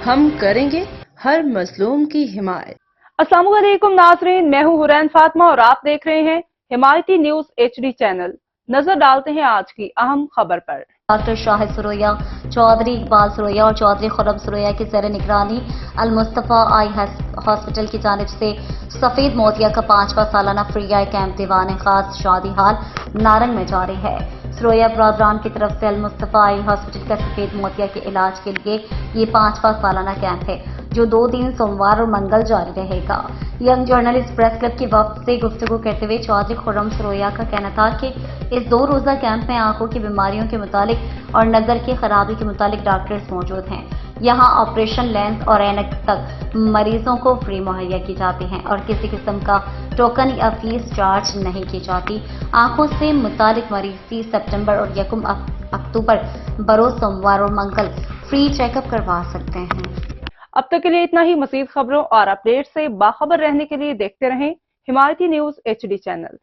ہم کریں گے ہر مظلوم کی حمایت۔ السلام علیکم ناظرین، میں ہوں حورین فاطمہ اور آپ دیکھ رہے ہیں حمایتی نیوز HD چینل۔ نظر ڈالتے ہیں آج کی اہم خبر پر۔ ڈاکٹر شاہد سرویا، چودھری اقبال سرویا اور چودھری خرم سرویا کی زیر نگرانی المصطفیٰ آئی ہاسپٹل کی جانب سے سفید موتیا کا 5واں سالانہ فری آئی کیمپ دیوان خاص شادی ہال نارنگ میں جاری ہے۔ سرویا برادران کی طرف سے المصطفیٰ آئی ہاسپٹل کا سفید موتیا کے علاج کے لیے یہ 5واں سالانہ کیمپ ہے، جو 2 دن سوموار اور منگل جاری رہے گا۔ ینگ جرنلسٹ پریس کلب کی وفد سے گفتگو کرتے ہوئے چودھری خرم سرویا کا کہنا تھا کہ اس 2 روزہ کیمپ میں آنکھوں کی بیماریوں کے متعلق اور نظر کی خرابی کے متعلق ڈاکٹرز موجود ہیں۔ یہاں آپریشن، لینس اور اینک تک مریضوں کو فری مہیا کی جاتی ہیں اور کسی قسم کا ٹوکن یا فیس چارج نہیں کی جاتی۔ آنکھوں سے متعلق مریض 30 ستمبر اور 1 اکتوبر بروز سوموار اور منگل فری چیک اپ کروا سکتے ہیں۔ اب تک کے لیے اتنا ہی۔ مزید خبروں اور اپڈیٹ سے باخبر رہنے کے لیے دیکھتے رہیں حمایتی نیوز HD چینل۔